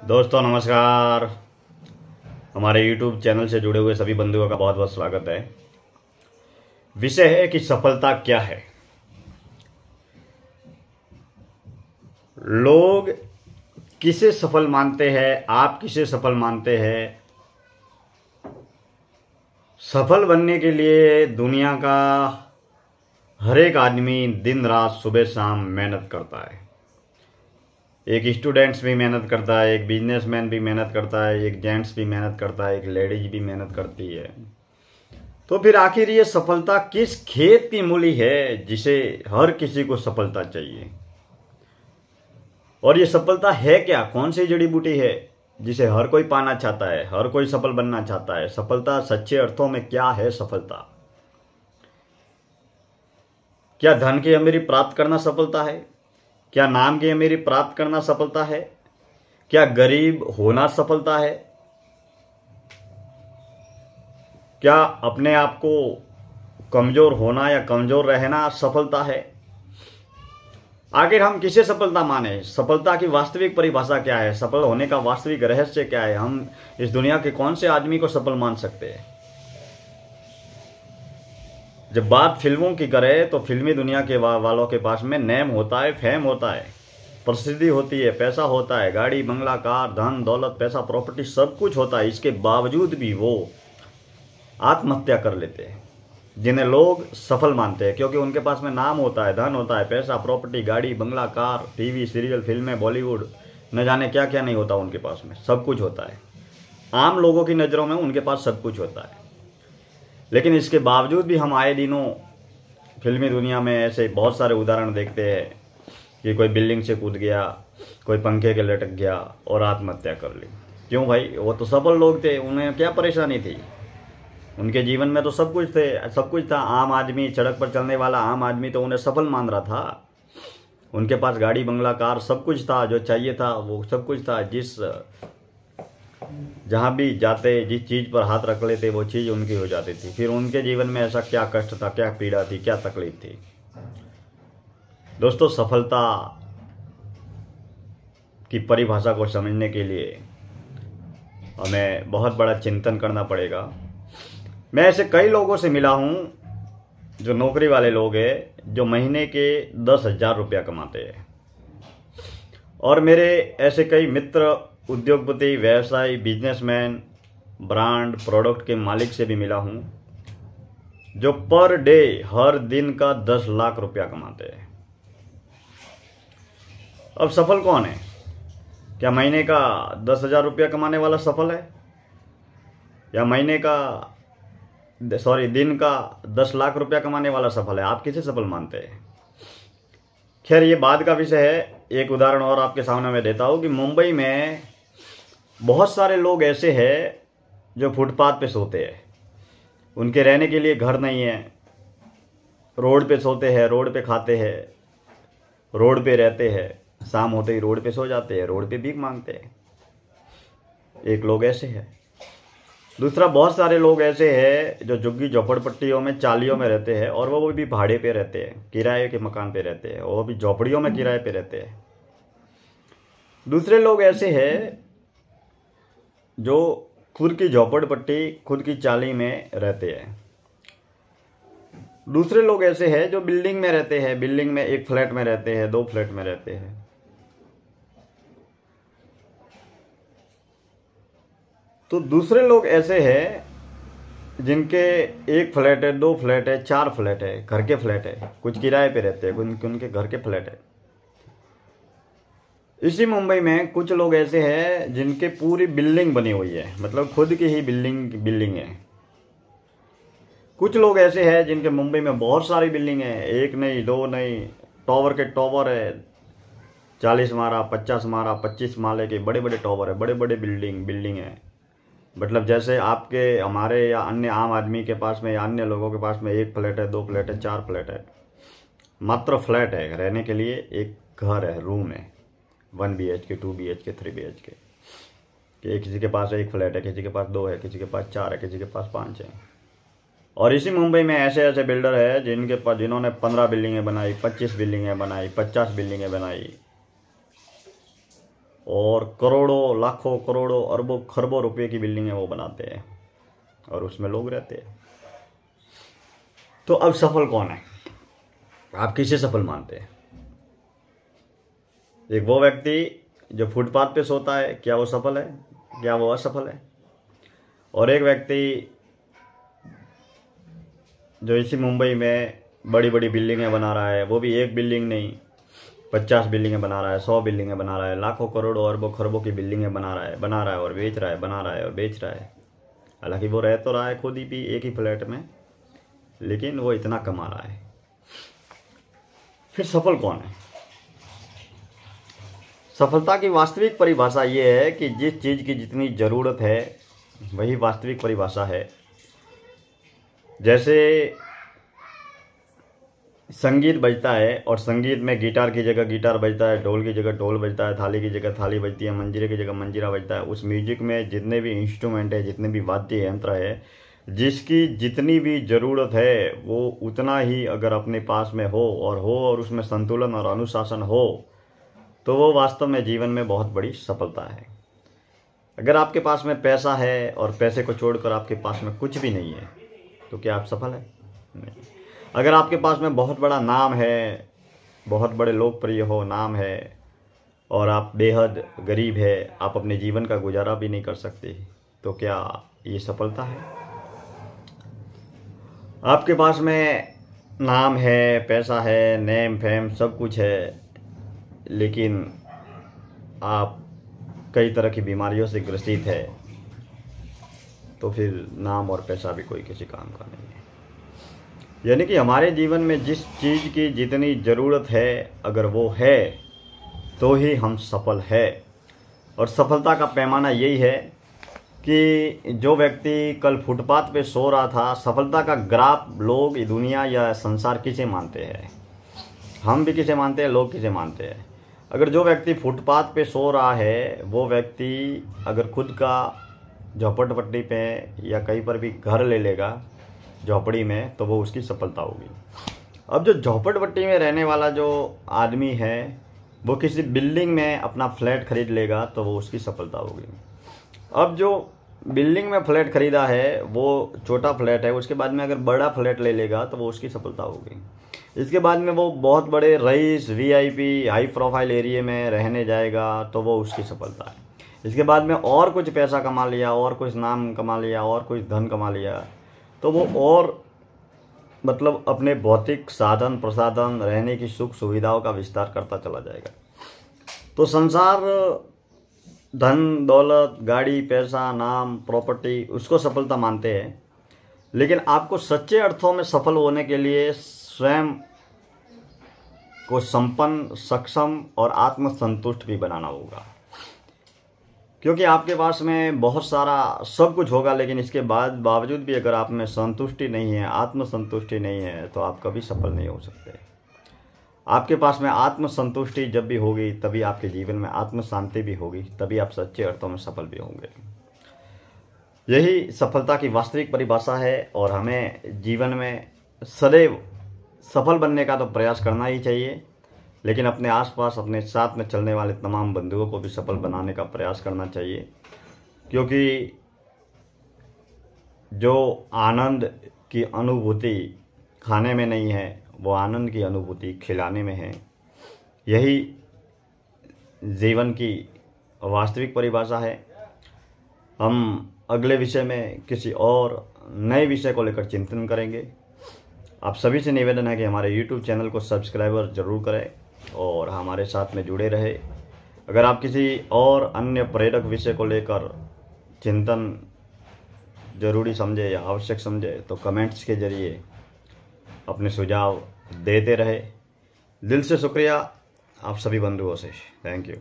दोस्तों नमस्कार। हमारे YouTube चैनल से जुड़े हुए सभी बंधुओं का बहुत बहुत स्वागत है। विषय है कि सफलता क्या है। लोग किसे सफल मानते हैं, आप किसे सफल मानते हैं। सफल बनने के लिए दुनिया का हर एक आदमी दिन रात सुबह शाम मेहनत करता है। एक स्टूडेंट्स भी मेहनत करता है, एक बिजनेसमैन भी मेहनत करता है, एक जेंट्स भी मेहनत करता है, एक लेडीज भी मेहनत करती है। तो फिर आखिर ये सफलता किस खेत की मूली है जिसे हर किसी को सफलता चाहिए। और ये सफलता है क्या, कौन सी जड़ी बूटी है जिसे हर कोई पाना चाहता है, हर कोई सफल बनना चाहता है। सफलता सच्चे अर्थों में क्या है सफलता। क्या धन की अमीरी प्राप्त करना सफलता है? क्या नाम की अमीरी प्राप्त करना सफलता है? क्या गरीब होना सफलता है? क्या अपने आप को कमजोर होना या कमजोर रहना सफलता है? आखिर हम किसे सफलता माने? सफलता की वास्तविक परिभाषा क्या है? सफल होने का वास्तविक रहस्य क्या है? हम इस दुनिया के कौन से आदमी को सफल मान सकते हैं? जब बात फिल्मों की करें तो फिल्मी दुनिया के वालों के पास में नेम होता है, फेम होता है, प्रसिद्धि होती है, पैसा होता है, गाड़ी बंगला कार धन दौलत पैसा प्रॉपर्टी सब कुछ होता है। इसके बावजूद भी वो आत्महत्या कर लेते हैं, जिन्हें लोग सफल मानते हैं, क्योंकि उनके पास में नाम होता है, धन होता है, पैसा प्रॉपर्टी गाड़ी बंगला कार टीवी सीरियल फिल्में बॉलीवुड न जाने क्या क्या नहीं होता उनके पास में, सब कुछ होता है। आम लोगों की नज़रों में उनके पास सब कुछ होता है। लेकिन इसके बावजूद भी हम आए दिनों फिल्मी दुनिया में ऐसे बहुत सारे उदाहरण देखते हैं कि कोई बिल्डिंग से कूद गया, कोई पंखे के लटक गया और आत्महत्या कर ली। क्यों भाई? वो तो सफल लोग थे, उन्हें क्या परेशानी थी? उनके जीवन में तो सब कुछ था। आम आदमी, सड़क पर चलने वाला आम आदमी तो उन्हें सफल मान रहा था। उनके पास गाड़ी बंगला कार सब कुछ था, जो चाहिए था वो सब कुछ था। जहाँ भी जाते जिस चीज़ पर हाथ रख लेते वो चीज़ उनकी हो जाती थी। फिर उनके जीवन में ऐसा क्या कष्ट था, क्या पीड़ा थी, क्या तकलीफ थी। दोस्तों, सफलता की परिभाषा को समझने के लिए हमें बहुत बड़ा चिंतन करना पड़ेगा। मैं ऐसे कई लोगों से मिला हूँ जो नौकरी वाले लोग हैं, जो महीने के 10,000 रुपया कमाते हैं। और मेरे ऐसे कई मित्र उद्योगपति, व्यवसायी, बिजनेसमैन, ब्रांड प्रोडक्ट के मालिक से भी मिला हूं जो पर डे हर दिन का 10 लाख रुपया कमाते हैं। अब सफल कौन है? क्या महीने का 10,000 रुपया कमाने वाला सफल है, या दिन का 10 लाख रुपया कमाने वाला सफल है? आप किसे सफल मानते हैं? खैर, ये बाद का विषय है। एक उदाहरण और आपके सामने मैं देता हूं कि मुंबई में बहुत सारे लोग ऐसे हैं जो फुटपाथ पे सोते हैं। उनके रहने के लिए घर नहीं है, रोड पे सोते हैं, रोड पे खाते हैं, रोड पे रहते हैं, शाम होते ही रोड पे सो जाते हैं, रोड पे भीख मांगते हैं। एक लोग ऐसे हैं। दूसरा, बहुत सारे लोग ऐसे हैं जो झुग्गी झोपड़पट्टियों में चालियों में रहते हैं, और वो भी भाड़े पे रहते हैं, किराए के मकान पे रहते हैं, वो भी झोपड़ियों में किराए पे रहते हैं। दूसरे लोग ऐसे हैं जो खुद की झोपड़पट्टी, खुद की चाली में रहते हैं। दूसरे लोग ऐसे हैं जो बिल्डिंग में रहते हैं, बिल्डिंग में एक फ्लैट में रहते हैं, 2 फ्लैट में रहते हैं। तो दूसरे लोग ऐसे हैं जिनके 1 फ्लैट है, 2 फ्लैट है, 4 फ्लैट है, घर के फ्लैट है, कुछ किराए पे रहते हैं, उनके घर के फ्लैट है। इसी मुंबई में कुछ लोग ऐसे हैं जिनके पूरी बिल्डिंग बनी हुई है, मतलब खुद की ही बिल्डिंग है। कुछ लोग ऐसे हैं जिनके मुंबई में बहुत सारी बिल्डिंग है, 1 नहीं 2 नहीं, टावर के टावर है, 40 मारा 50 मारा 25 माले के बड़े बड़े टावर है, बड़े बड़े बिल्डिंग है। मतलब जैसे आपके, हमारे या अन्य आम आदमी के पास में या अन्य लोगों के पास में 1 फ्लैट है, 2 फ्लैट है, 4 फ्लैट है। मात्र फ्लैट है, रहने के लिए एक घर है, रूम है, 1 BHK 2 BHK 3 BHK। किसी के पास 1 फ्लैट है, किसी के पास 2 है, किसी के पास 4 है, किसी के पास 5 है। और इसी मुंबई में ऐसे ऐसे बिल्डर है जिन्होंने 15 बिल्डिंगें बनाई, 25 बिल्डिंगें बनाई, 50 बिल्डिंगें बनाई। और करोड़ों, लाखों, करोड़ों, अरबों, खरबों रुपए की बिल्डिंगें वो बनाते हैं और उसमें लोग रहते हैं। तो अब सफल कौन है? आप किसे सफल मानते हैं? एक वो व्यक्ति जो फुटपाथ पे सोता है, क्या वो सफल है? क्या वो असफल है? और एक व्यक्ति जो इसी मुंबई में बड़ी बड़ी बिल्डिंगें बना रहा है, वो भी एक बिल्डिंग नहीं 50 बिल्डिंगें बना रहा है, 100 बिल्डिंगें बना रहा है, लाखों, करोड़ों, अरबों, खरबों की बिल्डिंगें बना रहा है और बेच रहा है, बना रहा है और बेच रहा है। हालांकि वो रह तो रहा है खुद ही भी एक ही फ्लैट में, लेकिन वो इतना कमा रहा है। फिर सफल कौन है? सफलता की वास्तविक परिभाषा ये है कि जिस चीज़ की जितनी ज़रूरत है वही वास्तविक परिभाषा है। जैसे संगीत बजता है और संगीत में गिटार की जगह गिटार बजता है, ढोल की जगह ढोल बजता है, थाली की जगह थाली बजती है, मंजीरे की जगह मंजीरा बजता है। उस म्यूजिक में जितने भी इंस्ट्रूमेंट है, जितने भी वाद्य यंत्र है, जिसकी जितनी भी ज़रूरत है वो उतना ही अगर अपने पास में हो और उसमें संतुलन और अनुशासन हो तो वो वास्तव में जीवन में बहुत बड़ी सफलता है। अगर आपके पास में पैसा है और पैसे को छोड़कर आपके पास में कुछ भी नहीं है तो क्या आप सफल हैं? नहीं। अगर आपके पास में बहुत बड़ा नाम है, बहुत बड़े लोकप्रिय हो, नाम है, और आप बेहद गरीब है, आप अपने जीवन का गुजारा भी नहीं कर सकते, तो क्या ये सफलता है? आपके पास में नाम है, पैसा है, नेम फेम सब कुछ है, लेकिन आप कई तरह की बीमारियों से ग्रसित है, तो फिर नाम और पैसा भी कोई किसी काम का नहीं है। यानी कि हमारे जीवन में जिस चीज़ की जितनी ज़रूरत है अगर वो है तो ही हम सफल है। और सफलता का पैमाना यही है कि जो व्यक्ति कल फुटपाथ पे सो रहा था, सफलता का ग्राफ लोग, दुनिया या संसार किसे मानते हैं? हम भी किसे मानते हैं, लोग किसे मानते हैं? अगर जो व्यक्ति फुटपाथ पे सो रहा है वो व्यक्ति अगर खुद का झोपड़पट्टी पे या कहीं पर भी घर ले लेगा झोपड़ी में, तो वो उसकी सफलता होगी। अब जो झोपड़पट्टी में रहने वाला जो आदमी है वो किसी बिल्डिंग में अपना फ्लैट खरीद लेगा तो वो उसकी सफलता होगी। अब जो बिल्डिंग में फ्लैट खरीदा है वो छोटा फ्लैट है, उसके बाद में अगर बड़ा फ्लैट ले लेगा तो वो उसकी सफलता होगी। इसके बाद में वो बहुत बड़े rice, VIP, high profile area में रहने जाएगा तो वो उसकी सफलता है। इसके बाद में और कुछ पैसा कमा लिया, और कुछ नाम कमा लिया, और कुछ धन कमा लिया, तो वो और मतलब अपने भौतिक साधन प्रसाधन, रहने की सुख सुविधाओं का विस्तार करता चला जाएगा। तो संसार धन दौलत, गाड़ी, पैसा, नाम, प्रॉपर्टी, उसको सफलता मानते हैं, लेकिन आपको सच्चे अर्थों में सफल होने के लिए स्वयं को संपन्न, सक्षम और आत्मसंतुष्ट भी बनाना होगा। क्योंकि आपके पास में बहुत सारा सब कुछ होगा, लेकिन इसके बावजूद भी अगर आप में संतुष्टि नहीं है, आत्मसंतुष्टि नहीं है, तो आप कभी सफल नहीं हो सकते। आपके पास में आत्मसंतुष्टि जब भी होगी तभी आपके जीवन में आत्म शांति भी होगी, तभी आप सच्चे अर्थों में सफल भी होंगे। यही सफलता की वास्तविक परिभाषा है और हमें जीवन में सदैव सफल बनने का तो प्रयास करना ही चाहिए, लेकिन अपने आसपास, अपने साथ में चलने वाले तमाम बंधुओं को भी सफल बनाने का प्रयास करना चाहिए। क्योंकि जो आनंद की अनुभूति खाने में नहीं है, वो आनंद की अनुभूति खिलाने में है। यही जीवन की वास्तविक परिभाषा है। हम अगले विषय में किसी और नए विषय को लेकर चिंतन करेंगे। आप सभी से निवेदन है कि हमारे YouTube चैनल को सब्सक्राइबर ज़रूर करें और हमारे साथ में जुड़े रहे। अगर आप किसी और अन्य प्रेरक विषय को लेकर चिंतन जरूरी समझे या आवश्यक समझे तो कमेंट्स के जरिए अपने सुझाव देते रहे। दिल से शुक्रिया आप सभी बंधुओं से। Thank you.